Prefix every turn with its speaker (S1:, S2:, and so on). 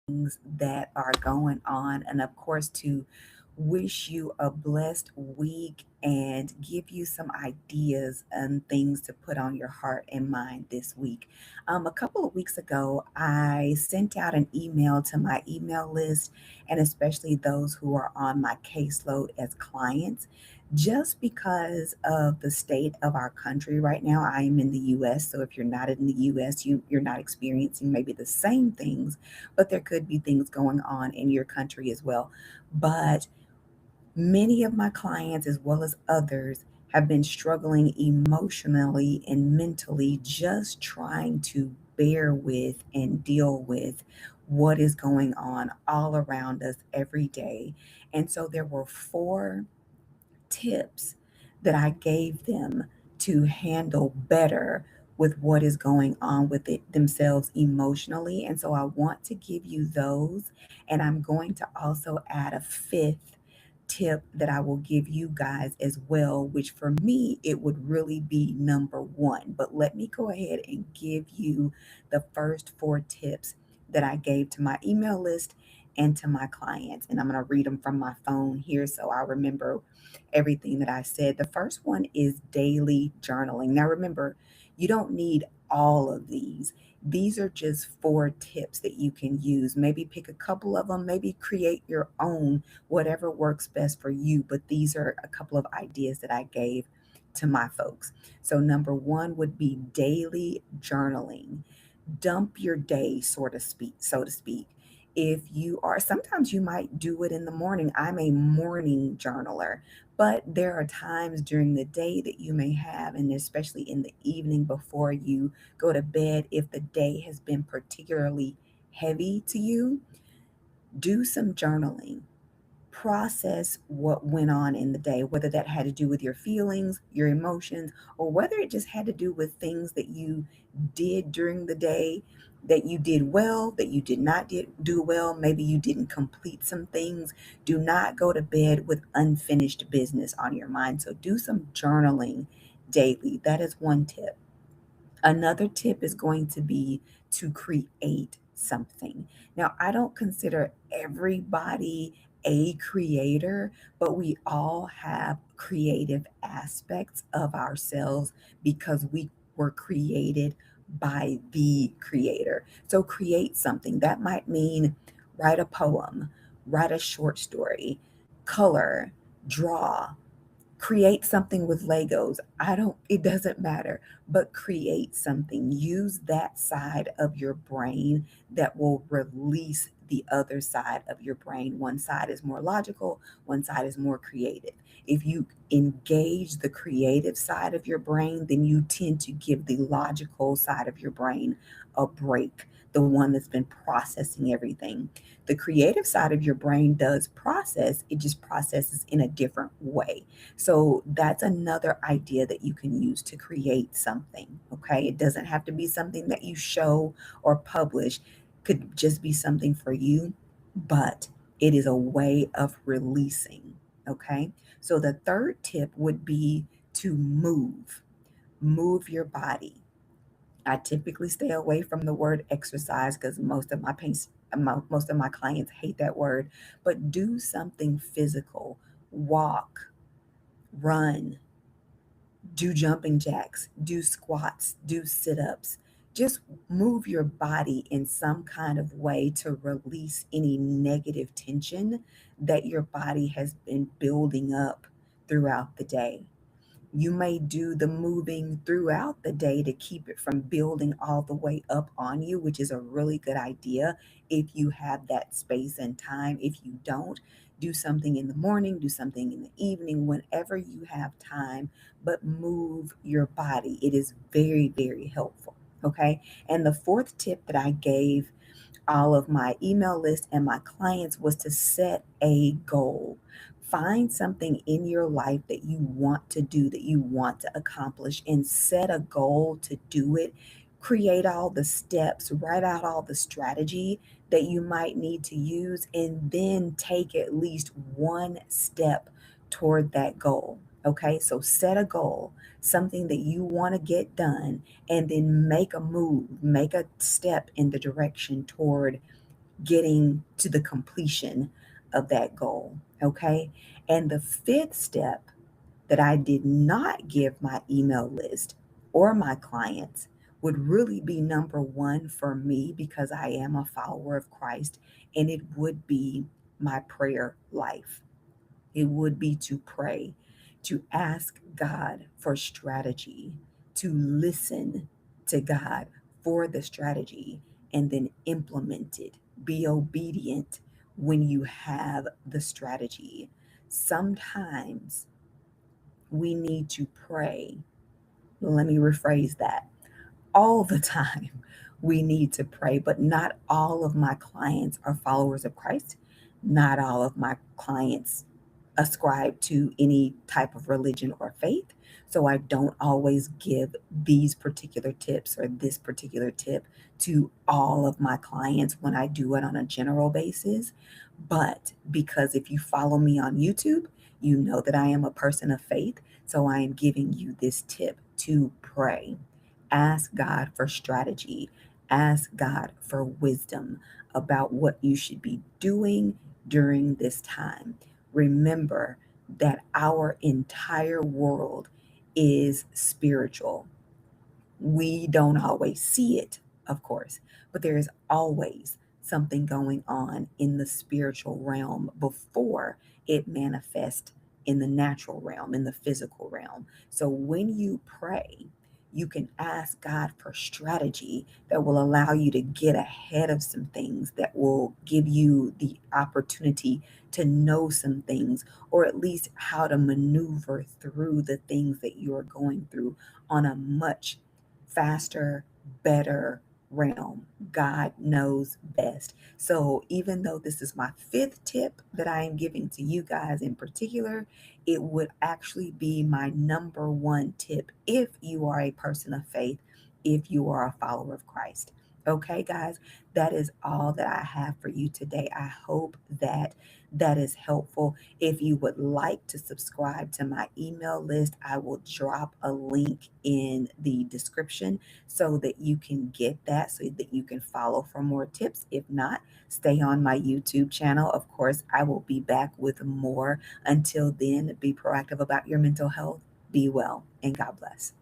S1: things that are going on, and of course, to wish you a blessed week and give you some ideas and things to put on your heart and mind this week. A couple of weeks ago, I sent out an email to my email list and especially those who are on my caseload as clients. Just because of the state of our country right now, I am in the US. So if you're not in the US, you're not experiencing maybe the same things, but there could be things going on in your country as well. But many of my clients, as well as others, have been struggling emotionally and mentally, just trying to bear with and deal with what is going on all around us every day. And so there were four tips that I gave them to handle better with what is going on with it themselves emotionally. And so I want to give you those. And I'm going to also add a fifth tip that I will give you guys as well, which for me, it would really be number one. But let me go ahead and give you the first four tips that I gave to my email list and to my clients. And I'm going to read them from my phone here so I remember everything that I said. The first one is daily journaling. Now, remember, you don't need all of these. These are just four tips that you can use. Maybe pick a couple of them, maybe create your own, whatever works best for you. But these are a couple of ideas that I gave to my folks. So, number one would be daily journaling. Dump your day, so to speak. If you are, sometimes you might do it in the morning. I'm a morning journaler, but there are times during the day that you may have, and especially in the evening before you go to bed, if the day has been particularly heavy to you, do some journaling. Process what went on in the day, whether that had to do with your feelings, your emotions, or whether it just had to do with things that you did during the day, that you did well, that you did not do well. Maybe you didn't complete some things. Do not go to bed with unfinished business on your mind. So do some journaling daily. That is one tip. Another tip is going to be to create something. Now, I don't consider everybody a creator, but we all have creative aspects of ourselves because we were created by the creator. So, create something. That might mean write a poem, write a short story, color, draw, create something with Legos. I don't, it doesn't matter, but create something. Use that side of your brain that will release the other side of your brain. One side is more logical, one side is more creative. If you engage the creative side of your brain, then you tend to give the logical side of your brain a break, the one that's been processing everything. The creative side of your brain does process, it just processes in a different way. So that's another idea that you can use to create something. Okay. It doesn't have to be something that you show or publish, could just be something for you, but it is a way of releasing. Okay. So the third tip would be to move your body. I typically stay away from the word exercise because most of my clients hate that word, but do something physical. Walk, run, do jumping jacks, do squats, do sit ups. Just move your body in some kind of way to release any negative tension that your body has been building up throughout the day. You may do the moving throughout the day to keep it from building all the way up on you, which is a really good idea if you have that space and time. If you don't, do something in the morning, do something in the evening, whenever you have time, but move your body. It is very, very helpful. Okay. And the fourth tip that I gave all of my email list and my clients was to set a goal. Find something in your life that you want to do, that you want to accomplish, and set a goal to do it. Create all the steps, write out all the strategy that you might need to use, and then take at least one step toward that goal. Okay, so set a goal, something that you want to get done, and then make a move, make a step in the direction toward getting to the completion of that goal. Okay. And the fifth step that I did not give my email list or my clients would really be number one for me because I am a follower of Christ, and it would be my prayer life. It would be to pray, to ask God for strategy, to listen to God for the strategy, and then implement it. Be obedient when you have the strategy. Sometimes we need to pray. Let me rephrase that. All the time, we need to pray, but not all of my clients are followers of Christ. Not all of my clients ascribe to any type of religion or faith. So I don't always give these particular tips or this particular tip to all of my clients when I do it on a general basis. But because if you follow me on YouTube, you know that I am a person of faith. So I am giving you this tip to pray. Ask God for strategy. Ask God for wisdom about what you should be doing during this time. Remember that our entire world is spiritual. We don't always see it, of course, but there is always something going on in the spiritual realm before it manifests in the natural realm, in the physical realm. So when you pray, you can ask God for strategy that will allow you to get ahead of some things, that will give you the opportunity to know some things, or at least how to maneuver through the things that you're going through on a much faster, better realm. God knows best. So, even though this is my fifth tip that I am giving to you guys in particular, it would actually be my number one tip if you are a person of faith, if you are a follower of Christ. Okay, guys, that is all that I have for you today. I hope that that is helpful. If you would like to subscribe to my email list, I will drop a link in the description so that you can get that, so that you can follow for more tips. If not, stay on my YouTube channel. Of course, I will be back with more. Until then, be proactive about your mental health. Be well, and God bless.